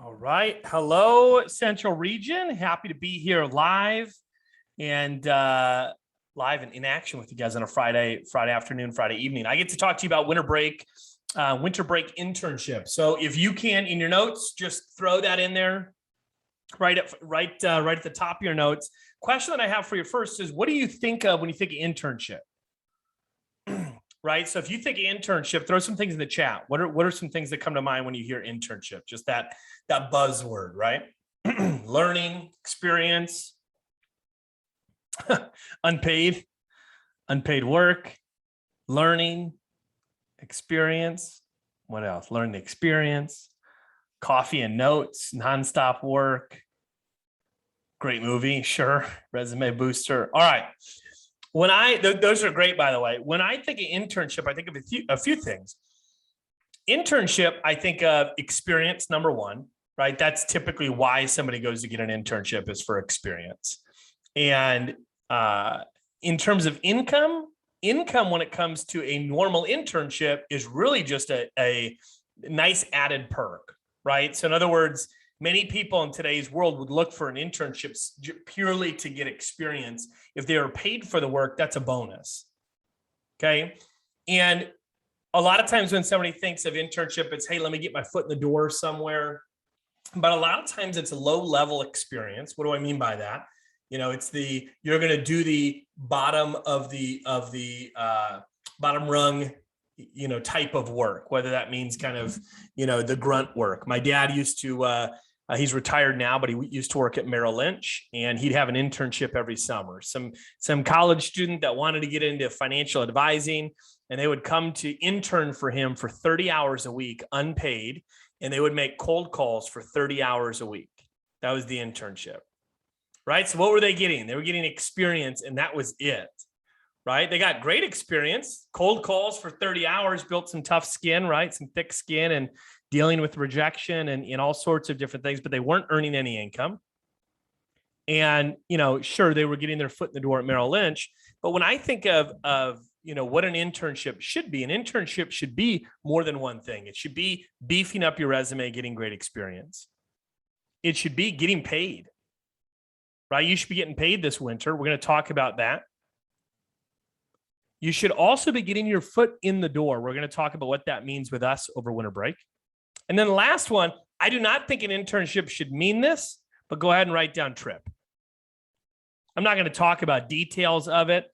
All right. Hello, Central Region. Happy to be here live and live and in action with you guys on a Friday afternoon, Friday evening. I get to talk to you about winter break internship. So if you can, in your notes, just throw that in there right at the top of your notes. Question that I have for you first is, what do you think of when you think of internship? Right. So if you think internship, throw some things in the chat. What are some things that come to mind when you hear internship? Just that buzzword, right? Learning, experience, unpaid work, learning, experience. What else? Learning experience, coffee and notes, nonstop work. Great movie, sure. Resume booster. All right. Those are great, by the way. When I think of internship, I think of a few things. Internship, I think of experience, number one, right? That's typically why somebody goes to get an internship, is for experience. And in terms of income when it comes to a normal internship is really just a nice added perk, right? So in other words, many people in today's world would look for an internship purely to get experience. If they are paid for the work, that's a bonus. Okay. And a lot of times when somebody thinks of internship, it's, hey, let me get my foot in the door somewhere. But a lot of times it's a low level experience. What do I mean by that? It's you're going to do the bottom of the bottom rung, type of work, whether that means kind of, the grunt work. My dad used to, he's retired now, but he used to work at Merrill Lynch, and he'd have an internship every summer. Some college student that wanted to get into financial advising, and they would come to intern for him for 30 hours a week, unpaid, and they would make cold calls for 30 hours a week. That was the internship, right? So what were they getting? They were getting experience, and that was it, right? They got great experience, cold calls for 30 hours, built some tough skin, right? Some thick skin, and dealing with rejection and all sorts of different things, but they weren't earning any income. And, sure, they were getting their foot in the door at Merrill Lynch. But when I think of what an internship should be more than one thing. It should be beefing up your resume, getting great experience. It should be getting paid, right? You should be getting paid this winter. We're going to talk about that. You should also be getting your foot in the door. We're going to talk about what that means with us over winter break. And then the last one, I do not think an internship should mean this, but go ahead and write down trip. I'm not going to talk about details of it,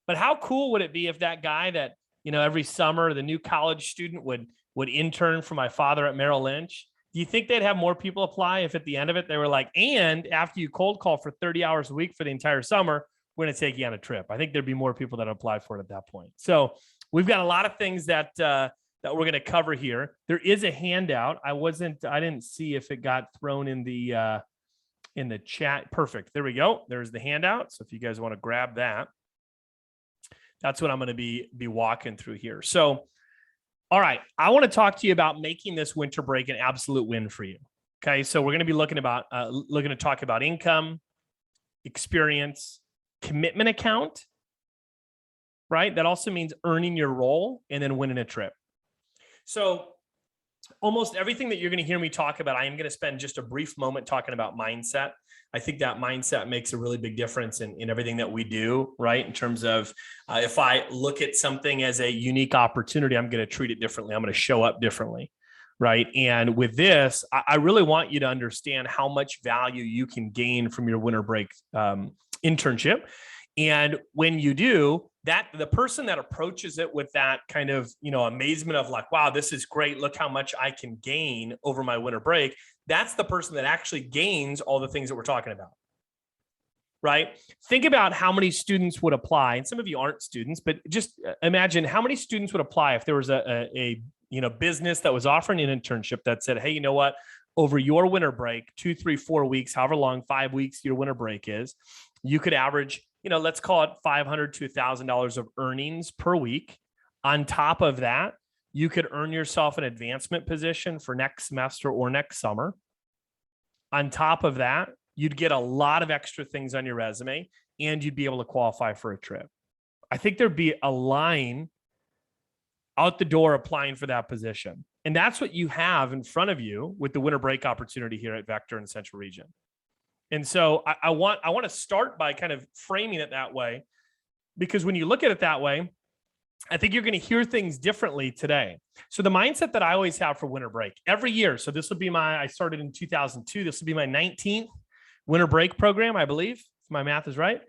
but how cool would it be if that guy that, every summer, the new college student would intern for my father at Merrill Lynch? Do you think they'd have more people apply if at the end of it, they were like, and after you cold call for 30 hours a week for the entire summer, we're going to take you on a trip? I think there'd be more people that apply for it at that point. So we've got a lot of things that we're going to cover here. There is a handout. I didn't see if it got thrown in the chat. Perfect. There we go. There's the handout. So if you guys want to grab that, that's what I'm going to be walking through here. So, all right. I want to talk to you about making this winter break an absolute win for you. Okay. So we're going to be looking to talk about income, experience, commitment account, right? That also means earning your role and then winning a trip. So almost everything that you're going to hear me talk about, I am going to spend just a brief moment talking about mindset. I think that mindset makes a really big difference in everything that we do, right? In terms of if I look at something as a unique opportunity, I'm going to treat it differently. I'm going to show up differently, right? And with this, I really want you to understand how much value you can gain from your winter break internship. And when you do that, the person that approaches it with that kind of, amazement of like, wow, this is great. Look how much I can gain over my winter break. That's the person that actually gains all the things that we're talking about, right? Think about how many students would apply. And some of you aren't students, but just imagine how many students would apply if there was a business that was offering an internship that said, hey, you know what? Over your winter break, 2, 3, 4 weeks, however long, 5 weeks your winter break is, you could average, let's call it $500 to $1,000 of earnings per week. On top of that, you could earn yourself an advancement position for next semester or next summer. On top of that, you'd get a lot of extra things on your resume, and you'd be able to qualify for a trip. I think there'd be a line out the door applying for that position. And that's what you have in front of you with the winter break opportunity here at Vector in the Central Region. And so I want to start by kind of framing it that way, because when you look at it that way, I think you're going to hear things differently today. So the mindset that I always have for winter break every year. So this will be I started in 2002. This will be my 19th winter break program, I believe, if my math is right.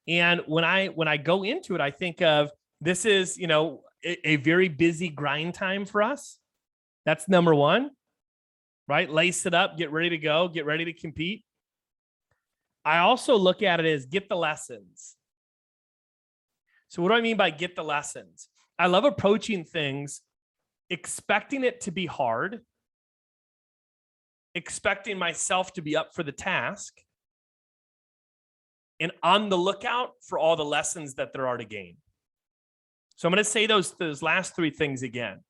And when I go into it, I think of this is, a very busy grind time for us. That's number one, right? Lace it up, get ready to go, get ready to compete. I also look at it as get the lessons. So what do I mean by get the lessons? I love approaching things, expecting it to be hard, expecting myself to be up for the task, and on the lookout for all the lessons that there are to gain. So I'm going to say those last three things again.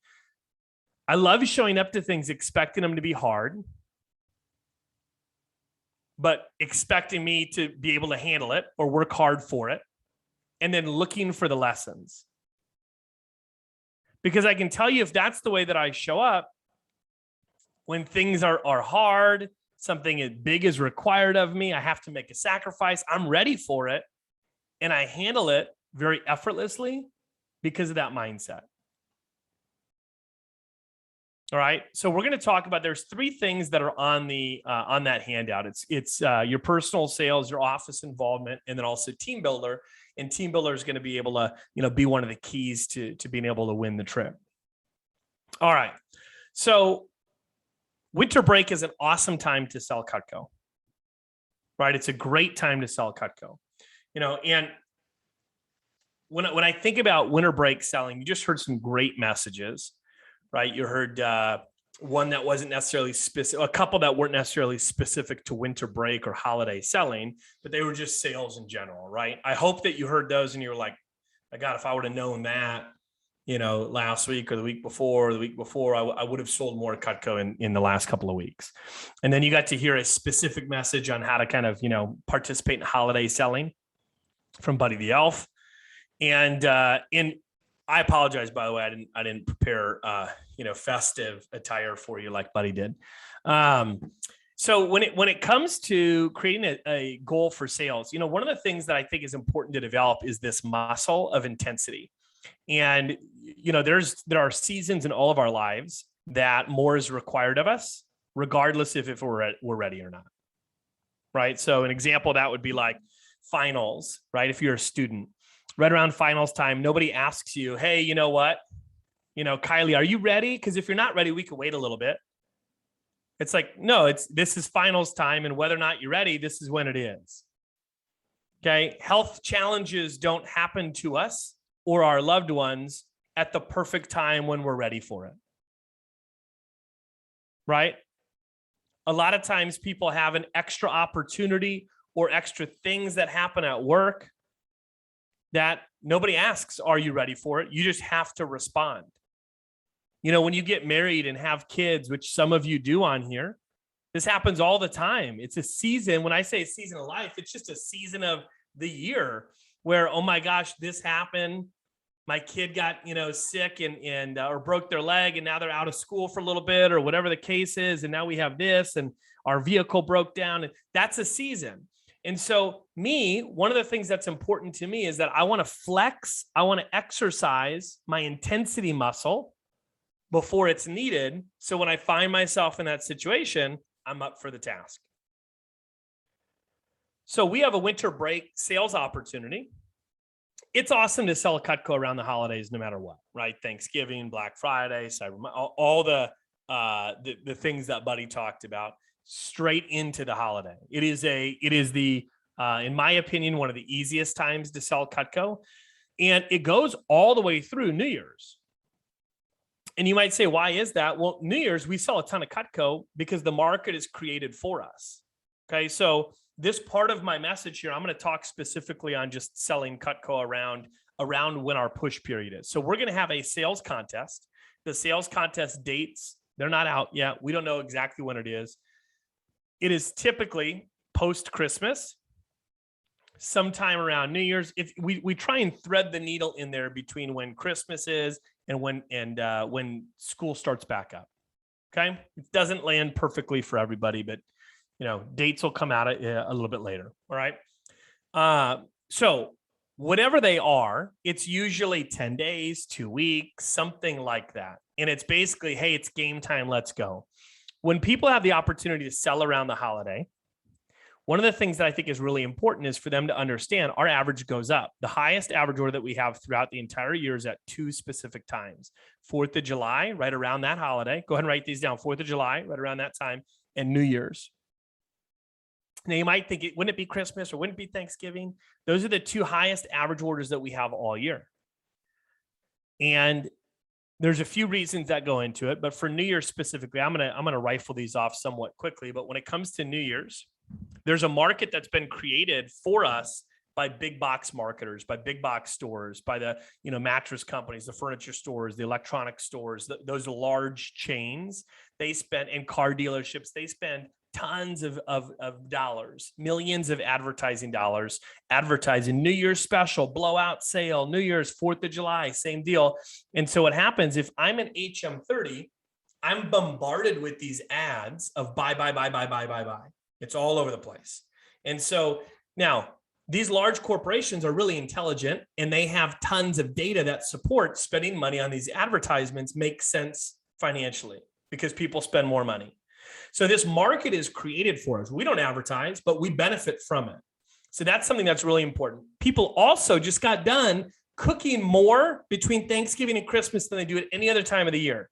I love showing up to things, expecting them to be hard, but expecting me to be able to handle it or work hard for it, and then looking for the lessons. Because I can tell you, if that's the way that I show up, when things are hard, something big is required of me, I have to make a sacrifice, I'm ready for it, and I handle it very effortlessly because of that mindset. All right. So we're going to talk about, there's three things that are on that handout. It's your personal sales, your office involvement, and then also team builder. And team builder is going to be able to, be one of the keys to being able to win the trip. All right. So winter break is an awesome time to sell Cutco, right? It's a great time to sell Cutco, and when I think about winter break selling, you just heard some great messages, right? You heard one that wasn't necessarily specific, a couple that weren't necessarily specific to winter break or holiday selling, but they were just sales in general, right? I hope that you heard those and you were like, my God, if I would have known that, last week or the week before, I would have sold more Cutco in the last couple of weeks. And then you got to hear a specific message on how to kind of, participate in holiday selling from Buddy the Elf. And I apologize, by the way, I didn't prepare, festive attire for you like Buddy did. So when it comes to creating a goal for sales, one of the things that I think is important to develop is this muscle of intensity. And, there are seasons in all of our lives that more is required of us, regardless if we're ready or not. Right. So an example of that would be like finals, right? If you're a student, right around finals time, nobody asks you, hey, you know what? Kylie, are you ready? Because if you're not ready, we can wait a little bit. It's like, no, this is finals time. And whether or not you're ready, this is when it is. Okay. Health challenges don't happen to us or our loved ones at the perfect time when we're ready for it. Right? A lot of times people have an extra opportunity or extra things that happen at work that nobody asks, are you ready for it? You just have to respond. When you get married and have kids, which some of you do on here, this happens all the time. It's a season. When I say a season of life, it's just a season of the year where, oh my gosh, this happened. My kid got, sick and or broke their leg, and now they're out of school for a little bit or whatever the case is. And now we have this, and our vehicle broke down, and that's a season. And so one of the things that's important to me is that I want to flex, I want to exercise my intensity muscle before it's needed. So when I find myself in that situation, I'm up for the task. So we have a winter break sales opportunity. It's awesome to sell Cutco around the holidays, no matter what, right? Thanksgiving, Black Friday, Cyber, all the things that Buddy talked about. Straight into the holiday. It is the in my opinion, one of the easiest times to sell Cutco. And it goes all the way through New Year's. And you might say, why is that? Well, New Year's, we sell a ton of Cutco because the market is created for us. Okay. So this part of my message here, I'm going to talk specifically on just selling Cutco around when our push period is. So we're going to have a sales contest. The sales contest dates, they're not out yet. We don't know exactly when it is. It is typically post-Christmas, sometime around New Year's. If we try and thread the needle in there between when Christmas is and when school starts back up. Okay, it doesn't land perfectly for everybody, but dates will come out a little bit later. All right. So whatever they are, it's usually 10 days, 2 weeks, something like that. And it's basically, hey, it's game time. Let's go. When people have the opportunity to sell around the holiday, one of the things that I think is really important is for them to understand our average goes up. The highest average order that we have throughout the entire year is at 2 specific times. 4th of July, right around that holiday. Go ahead and write these down. 4th of July, right around that time, and New Year's. Now you might think, wouldn't it be Christmas or wouldn't it be Thanksgiving? Those are the 2 highest average orders that we have all year. And there's a few reasons that go into it, but for New Year's specifically, I'm gonna rifle these off somewhat quickly. But when it comes to New Year's, there's a market that's been created for us by big box marketers, by big box stores, by the mattress companies, the furniture stores, the electronic stores, those large chains. They spend, and car dealerships, they spend tons of dollars, millions of advertising dollars, advertising New Year's special, blowout sale, New Year's, 4th of July, same deal. And so what happens if I'm an HM30, I'm bombarded with these ads of buy. It's all over the place. And so now these large corporations are really intelligent and they have tons of data that support spending money on these advertisements makes sense financially because people spend more money. So this market is created for us. We don't advertise, but we benefit from it. So that's something that's really important. People also just got done cooking more between Thanksgiving and Christmas than they do at any other time of the year.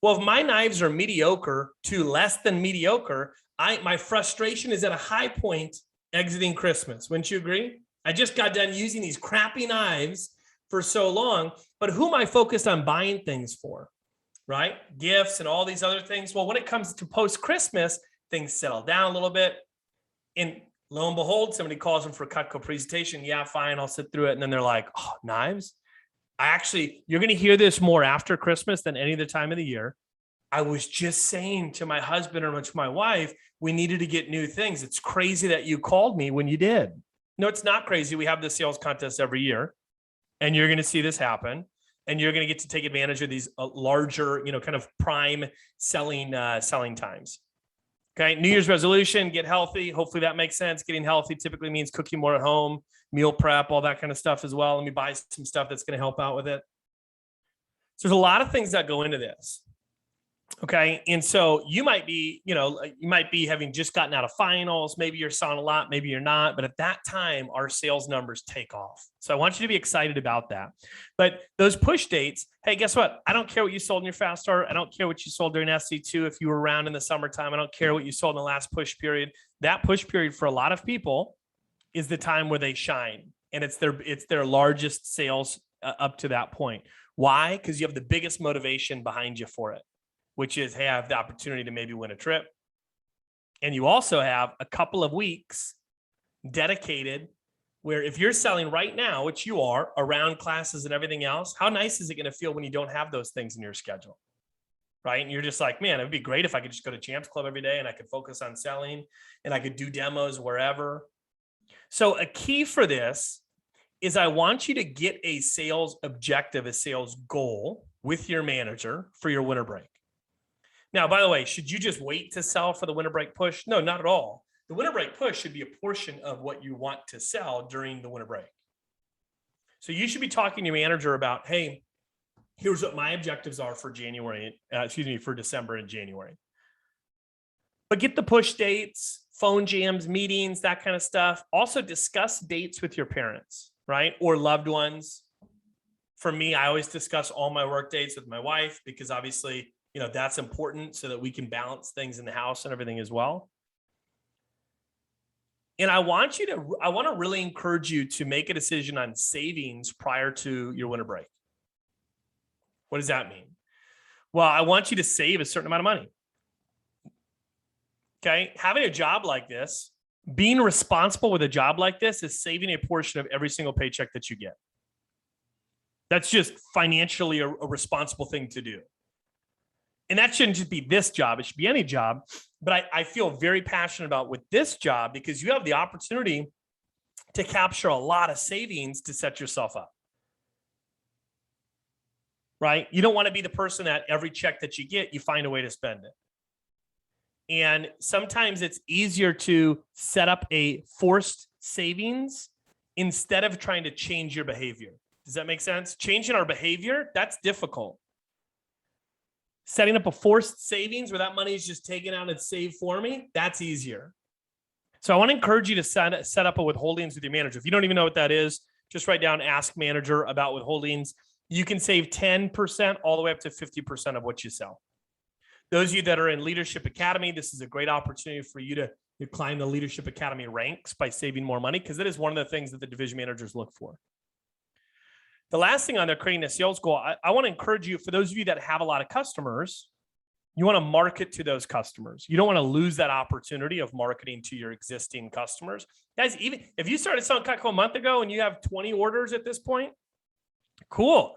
Well, if my knives are mediocre to less than mediocre, my frustration is at a high point exiting Christmas. Wouldn't you agree? I just got done using these crappy knives for so long, but who am I focused on buying things for? Right? Gifts and all these other things. Well, when it comes to post-Christmas, things settle down a little bit. And lo and behold, somebody calls them for a Cutco presentation. Yeah, fine, I'll sit through it. And then they're like, oh, knives? You're going to hear this more after Christmas than any other time of the year. I was just saying to my husband or to my wife, we needed to get new things. It's crazy that you called me when you did. No, it's not crazy. We have the sales contest every year, and you're going to see this happen. And you're going to get to take advantage of these larger, kind of prime selling times. Okay. New Year's resolution, get healthy. Hopefully that makes sense. Getting healthy typically means cooking more at home, meal prep, all that kind of stuff as well. Let me buy some stuff that's going to help out with it. So there's a lot of things that go into this. Okay. And so you might be having just gotten out of finals. Maybe you're selling a lot, maybe you're not, but at that time, our sales numbers take off. So I want you to be excited about that. But those push dates, hey, guess what? I don't care what you sold in your fast start. I don't care what you sold during SC2. If you were around in the summertime, I don't care what you sold in the last push period. That push period for a lot of people is the time where they shine. And it's their largest sales up to that point. Why? Because you have the biggest motivation behind you for it, which is, hey, I have the opportunity to maybe win a trip. And you also have a couple of weeks dedicated where if you're selling right now, which you are, around classes and everything else, how nice is it going to feel when you don't have those things in your schedule, right? And you're just like, man, it'd be great if I could just go to Champs Club every day and I could focus on selling and I could do demos wherever. So a key for this is I want you to get a sales objective, a sales goal with your manager for your winter break. Now, by the way, should you just wait to sell for the winter break push? No, not at all. The winter break push should be a portion of what you want to sell during the winter break. So you should be talking to your manager about, hey, here's what my objectives are for for December and January. But get the push dates, phone jams, meetings, that kind of stuff. Also discuss dates with your parents, right? Or loved ones. For me, I always discuss all my work dates with my wife because obviously, that's important so that we can balance things in the house and everything as well. And I want to really encourage you to make a decision on savings prior to your winter break. What does that mean? Well, I want you to save a certain amount of money. Okay. Having a job like this, being responsible with a job like this is saving a portion of every single paycheck that you get. That's just financially a responsible thing to do. And that shouldn't just be this job. It should be any job. But I feel very passionate about with this job because you have the opportunity to capture a lot of savings to set yourself up. right? You don't want to be the person that every check that you get, you find a way to spend it. And sometimes it's easier to set up a forced savings instead of trying to change your behavior. Does that make sense? Changing our behavior, that's difficult. Setting up a forced savings where that money is just taken out and saved for me, that's easier. So I want to encourage you to set up a withholdings with your manager. If you don't even know what that is, just write down ask manager about withholdings. You can save 10% all the way up to 50% of what you sell. Those of you that are in Leadership Academy, this is a great opportunity for you to climb the Leadership Academy ranks by saving more money, because that is one of the things that the division managers look for. The last thing on there, creating a sales goal, I want to encourage you, for those of you that have a lot of customers, you want to market to those customers. You don't want to lose that opportunity of marketing to your existing customers. Guys, even if you started selling Cutco a month ago and you have 20 orders at this point, cool.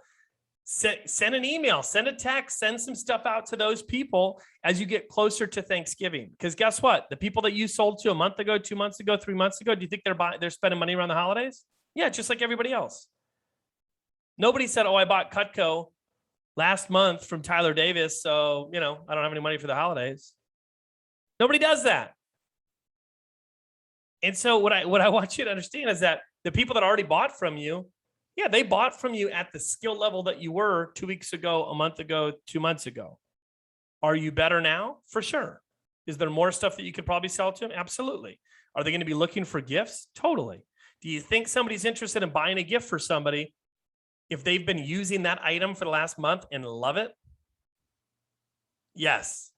Send an email, send a text, send some stuff out to those people as you get closer to Thanksgiving. Because guess what? The people that you sold to a month ago, 2 months ago, 3 months ago, do you think they're spending money around the holidays? Yeah, just like everybody else. Nobody said, oh, I bought Cutco last month from Tyler Davis, so, I don't have any money for the holidays. Nobody does that. And so what I want you to understand is that the people that already bought from you, yeah, they bought from you at the skill level that you were 2 weeks ago, a month ago, 2 months ago. Are you better now? For sure. Is there more stuff that you could probably sell to them? Absolutely. Are they going to be looking for gifts? Totally. Do you think somebody's interested in buying a gift for somebody if they've been using that item for the last month and love it? Yes.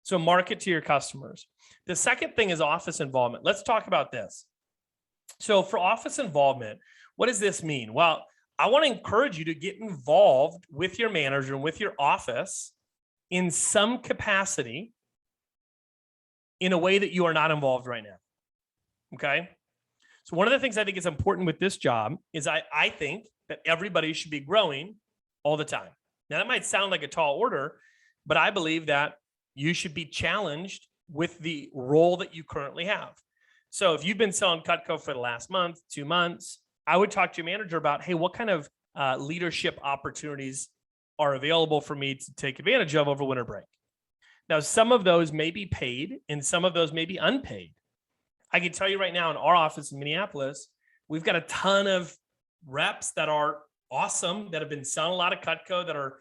So market to your customers. The second thing is office involvement. Let's talk about this. So for office involvement, what does this mean? Well, I want to encourage you to get involved with your manager and with your office in some capacity in a way that you are not involved right now. Okay. So one of the things I think is important with this job is I think that everybody should be growing all the time. Now that might sound like a tall order, but I believe that you should be challenged with the role that you currently have. So if you've been selling Cutco for the last month, 2 months, I would talk to your manager about, hey, what kind of leadership opportunities are available for me to take advantage of over winter break? Now, some of those may be paid and some of those may be unpaid. I can tell you right now in our office in Minneapolis, we've got a ton of reps that are awesome, that have been selling a lot of Cutco, that are,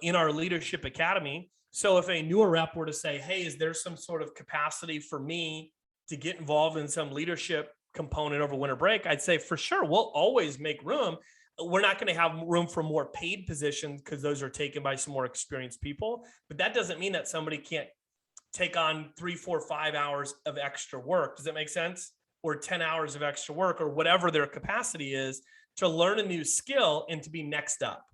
in our Leadership Academy. So if a newer rep were to say, hey, is there some sort of capacity for me to get involved in some leadership component over winter break? I'd say for sure, we'll always make room. We're not going to have room for more paid positions because those are taken by some more experienced people. But that doesn't mean that somebody can't take on 3, 4, 5 hours of extra work. Does that make sense? Or 10 hours of extra work, or whatever their capacity is, to learn a new skill and to be next up.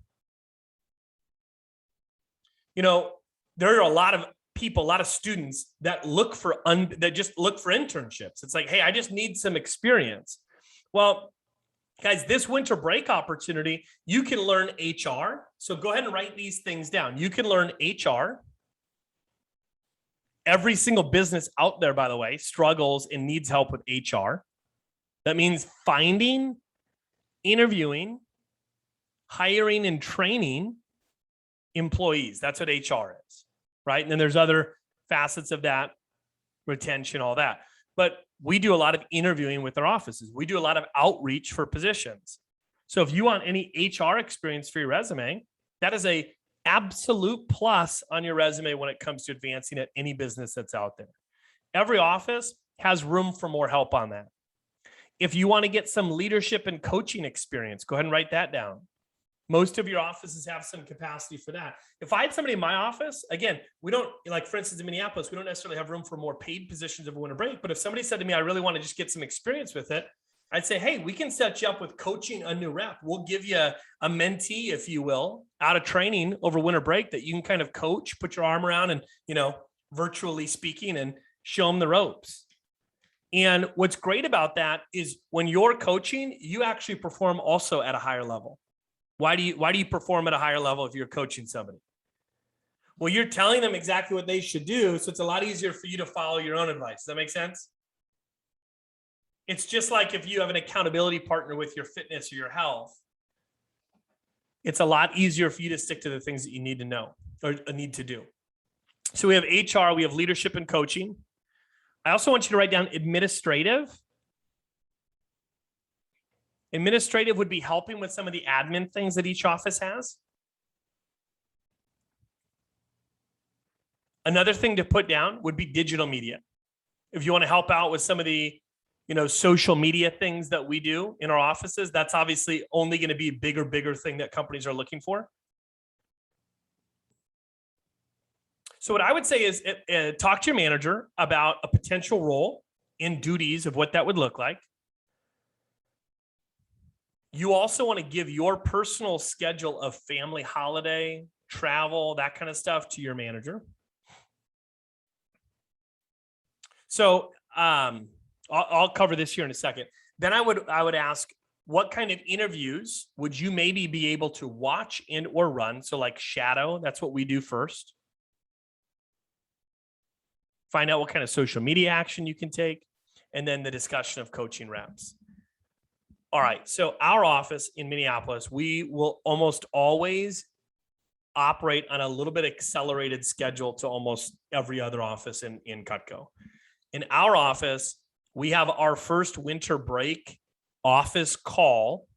There are a lot of people, a lot of students that look for that just look for internships. It's like, hey, I just need some experience. Well, guys, this winter break opportunity, you can learn HR. So go ahead and write these things down. You can learn HR. Every single business out there, by the way, struggles and needs help with HR. That means finding, interviewing, hiring, and training employees. That's what HR is, right? And then there's other facets of that, retention, all that. But we do a lot of interviewing with our offices. We do a lot of outreach for positions. So if you want any HR experience for your resume, that is a absolute plus on your resume when it comes to advancing at any business that's out there. Every office has room for more help on that. If you want to get some leadership and coaching experience, go ahead and write that down. Most of your offices have some capacity for that. If I had somebody in my office, again, we don't, like for instance, in Minneapolis, we don't necessarily have room for more paid positions over winter break. But if somebody said to me, I really want to just get some experience with it, I'd say, hey, we can set you up with coaching a new rep. We'll give you a mentee, if you will, out of training over winter break that you can kind of coach, put your arm around and, virtually speaking, and show them the ropes. And what's great about that is when you're coaching, you actually perform also at a higher level. Why do you perform at a higher level if you're coaching somebody? Well, you're telling them exactly what they should do. So it's a lot easier for you to follow your own advice. Does that make sense? It's just like if you have an accountability partner with your fitness or your health. it's a lot easier for you to stick to the things that you need to know or need to do. So we have HR, we have leadership and coaching. I also want you to write down administrative. Administrative would be helping with some of the admin things that each office has. Another thing to put down would be digital media. If you want to help out with some of the, social media things that we do in our offices, that's obviously only going to be a bigger thing that companies are looking for. So what I would say is talk to your manager about a potential role and duties of what that would look like. You also want to give your personal schedule of family holiday, travel, that kind of stuff to your manager. So I'll cover this here in a second. Then I would ask, what kind of interviews would you maybe be able to watch and or run? So like shadow, that's what we do first. Find out what kind of social media action you can take, and then the discussion of coaching reps. All right, so our office in Minneapolis, we will almost always operate on a little bit accelerated schedule to almost every other office in Cutco. In our office, we have our first winter break office call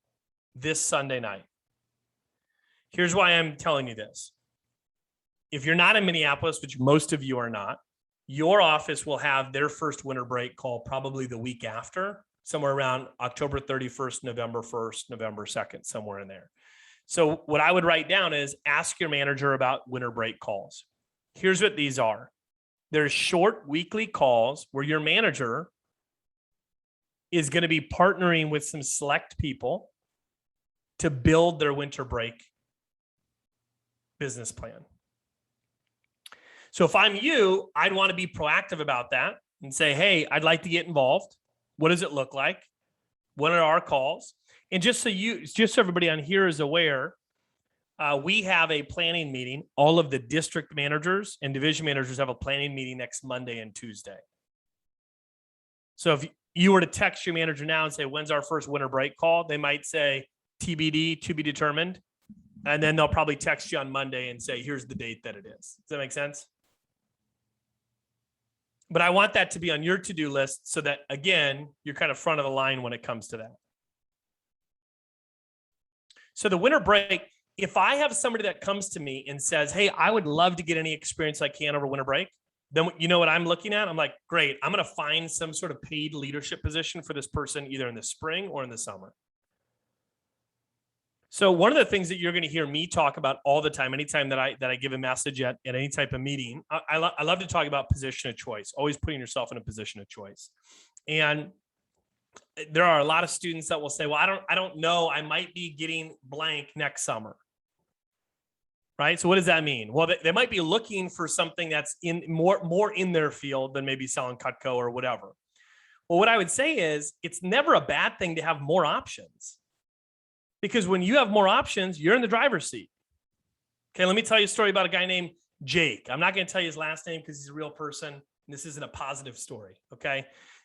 this Sunday night. Here's why I'm telling you this. If you're not in Minneapolis, which most of you are not, your office will have their first winter break call probably the week after, somewhere around October 31st, November 1st, November 2nd, somewhere in there. So what I would write down is ask your manager about winter break calls. Here's what these are. There's short weekly calls where your manager is going to be partnering with some select people to build their winter break business plan. So if I'm you, I'd want to be proactive about that and say, hey, I'd like to get involved. What does it look like? What are our calls? And just so everybody on here is aware, we have a planning meeting. All of the district managers and division managers have a planning meeting next Monday and Tuesday. So if you were to text your manager now and say, when's our first winter break call? They might say TBD, to be determined. And then they'll probably text you on Monday and say, here's the date that it is. Does that make sense? But I want that to be on your to-do list so that, again, you're kind of front of the line when it comes to that. So the winter break, if I have somebody that comes to me and says, hey, I would love to get any experience I can over winter break, then you know what I'm looking at? I'm like, great, I'm going to find some sort of paid leadership position for this person either in the spring or in the summer. So one of the things that you're going to hear me talk about all the time, anytime that I give a message at any type of meeting, I love to talk about position of choice, always putting yourself in a position of choice. And there are a lot of students that will say, well, I don't know, I might be getting blank next summer. Right? So what does that mean? Well, they might be looking for something that's in more in their field than maybe selling Cutco or whatever. Well, what I would say is it's never a bad thing to have more options. Because when you have more options, you're in the driver's seat. Okay, let me tell you a story about a guy named Jake. I'm not going to tell you his last name because he's a real person. This isn't a positive story, okay?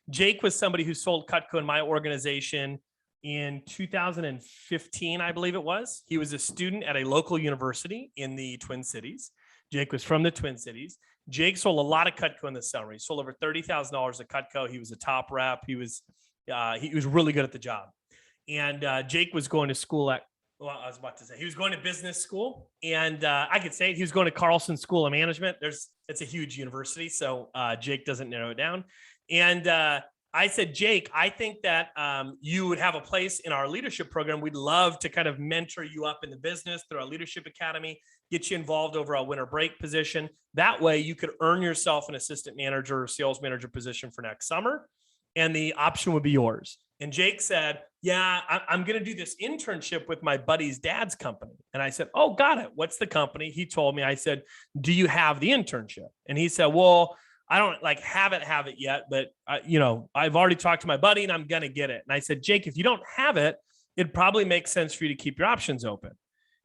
Jake was somebody who sold Cutco in my organization in 2015, I believe it was. He was a student at a local university in the Twin Cities. Jake was from the Twin Cities. Jake sold a lot of Cutco in the summer. He sold over $30,000 at Cutco. He was a top rep. He was really good at the job. And Jake was going to school at, well, I was about to say, he was going to business school. And I could say it, he was going to Carlson School of Management. It's a huge university, so Jake doesn't narrow it down. And I said, Jake, I think that you would have a place in our leadership program. We'd love to kind of mentor you up in the business through our leadership academy, get you involved over a winter break position. That way you could earn yourself an assistant manager or sales manager position for next summer. And the option would be yours. And Jake said, yeah, I'm going to do this internship with my buddy's dad's company. And I said, oh, got it. What's the company? He told me. I said, do you have the internship? And he said, well, I don't have it yet, but I've already talked to my buddy and I'm going to get it. And I said, Jake, if you don't have it, it probably makes sense for you to keep your options open.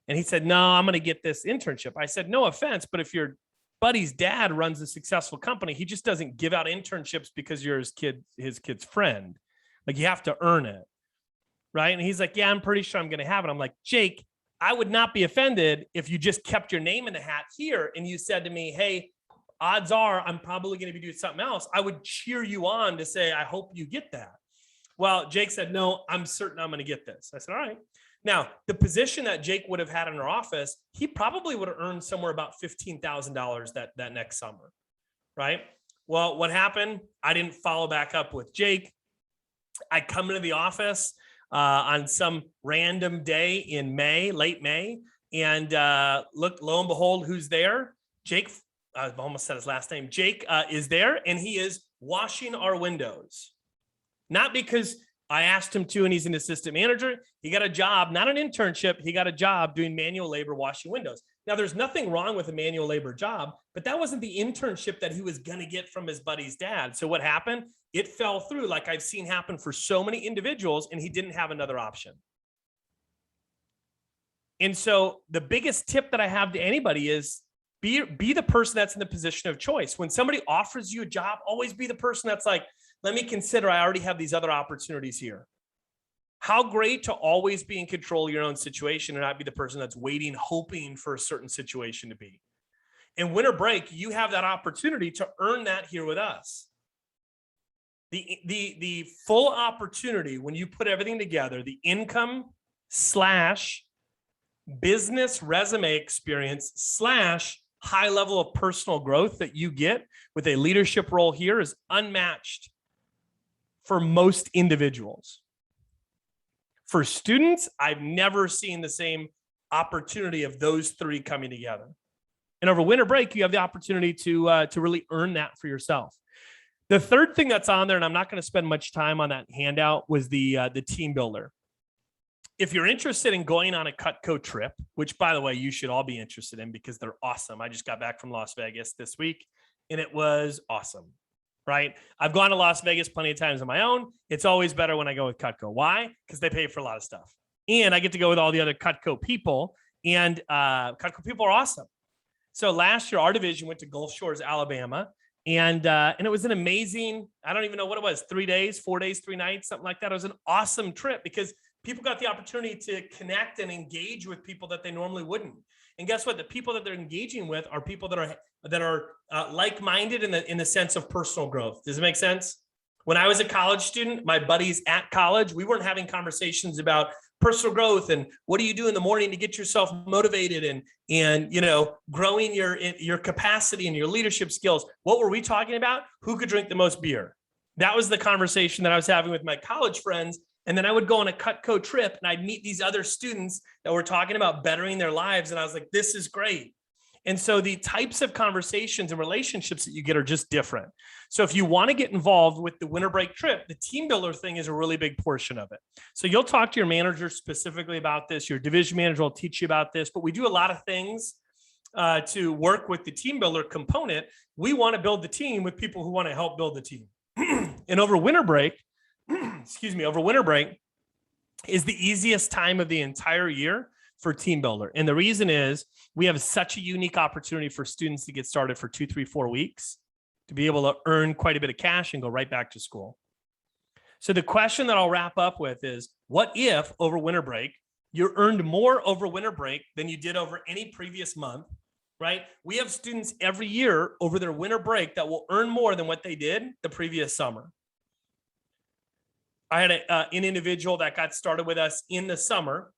And he said, no, I'm going to get this internship. I said, no offense, but if your buddy's dad runs a successful company, he just doesn't give out internships because you're his kid's friend. Like, you have to earn it. Right. And he's like, yeah, I'm pretty sure I'm going to have it. I'm like, Jake, I would not be offended if you just kept your name in the hat here and you said to me, hey, odds are I'm probably going to be doing something else. I would cheer you on to say, I hope you get that. Well, Jake said, no, I'm certain I'm going to get this. I said, all right. Now, the position that Jake would have had in our office, he probably would have earned somewhere about $15,000 that next summer, right? Well, what happened? I didn't follow back up with Jake. I come into the office on some random day in May, late May, and look, lo and behold, who's there? Jake, I almost said his last name. Jake is there, and he is washing our windows. Not because I asked him to, and he's an assistant manager. He got a job, not an internship. He got a job doing manual labor, washing windows. Now, there's nothing wrong with a manual labor job, but that wasn't the internship that he was going to get from his buddy's dad. So what happened? It fell through, like I've seen happen for so many individuals, and he didn't have another option. And so the biggest tip that I have to anybody is be the person that's in the position of choice. When somebody offers you a job, always be the person that's like, let me consider, I already have these other opportunities here. How great to always be in control of your own situation and not be the person that's waiting, hoping for a certain situation to be. In winter break, you have that opportunity to earn that here with us. The full opportunity when you put everything together, the income / business resume experience / high level of personal growth that you get with a leadership role here is unmatched for most individuals. For students, I've never seen the same opportunity of those three coming together. And over winter break, you have the opportunity to really earn that for yourself. The third thing that's on there, and I'm not going to spend much time on that handout, was the team builder. If you're interested in going on a Cutco trip, which by the way, you should all be interested in because they're awesome. I just got back from Las Vegas this week and it was awesome. Right? I've gone to Las Vegas plenty of times on my own. It's always better when I go with Cutco. Why? Because they pay for a lot of stuff. And I get to go with all the other Cutco people. And Cutco people are awesome. So last year, our division went to Gulf Shores, Alabama. And it was an amazing, I don't even know what it was, 3 days, 4 days, 3 nights, something like that. It was an awesome trip because people got the opportunity to connect and engage with people that they normally wouldn't. And guess what? The people that they're engaging with are people that are like-minded in the sense of personal growth. Does it make sense? When I was a college student, my buddies at college, we weren't having conversations about personal growth and what do you do in the morning to get yourself motivated and you know, growing your capacity and your leadership skills. What were we talking about? Who could drink the most beer? That was the conversation that I was having with my college friends. And then I would go on a Cutco trip and I'd meet these other students that were talking about bettering their lives. And I was like, this is great. And so the types of conversations and relationships that you get are just different. So if you want to get involved with the winter break trip, the team builder thing is a really big portion of it. So you'll talk to your manager specifically about this. Your division manager will teach you about this, but we do a lot of things to work with the team builder component. We want to build the team with people who want to help build the team. And over winter break, over winter break is the easiest time of the entire year for team builder. And the reason is we have such a unique opportunity for students to get started for 2, 3, 4 weeks to be able to earn quite a bit of cash and go right back to school. So the question that I'll wrap up with is, what if over winter break, you earned more over winter break than you did over any previous month, right? We have students every year over their winter break that will earn more than what they did the previous summer. I had an individual that got started with us in the summer.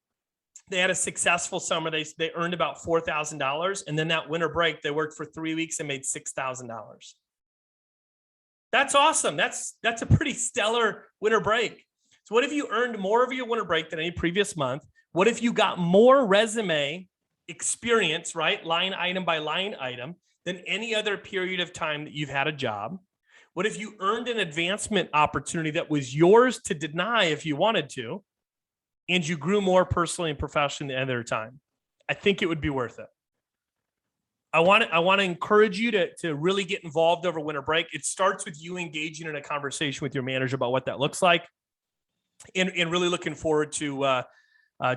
They had a successful summer. They earned about $4,000. And then that winter break, they worked for 3 weeks and made $6,000. That's awesome. That's a pretty stellar winter break. So what if you earned more of your winter break than any previous month? What if you got more resume experience, right? Line item by line item than any other period of time that you've had a job? What if you earned an advancement opportunity that was yours to deny if you wanted to, and you grew more personally and professionally at the end of their time? I think it would be worth it. I want to encourage you to really get involved over winter break. It starts with you engaging in a conversation with your manager about what that looks like, and really looking forward to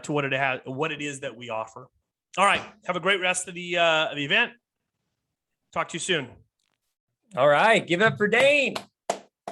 what it is that we offer. All right. Have a great rest of the event. Talk to you soon. All right. Give it up for Dane.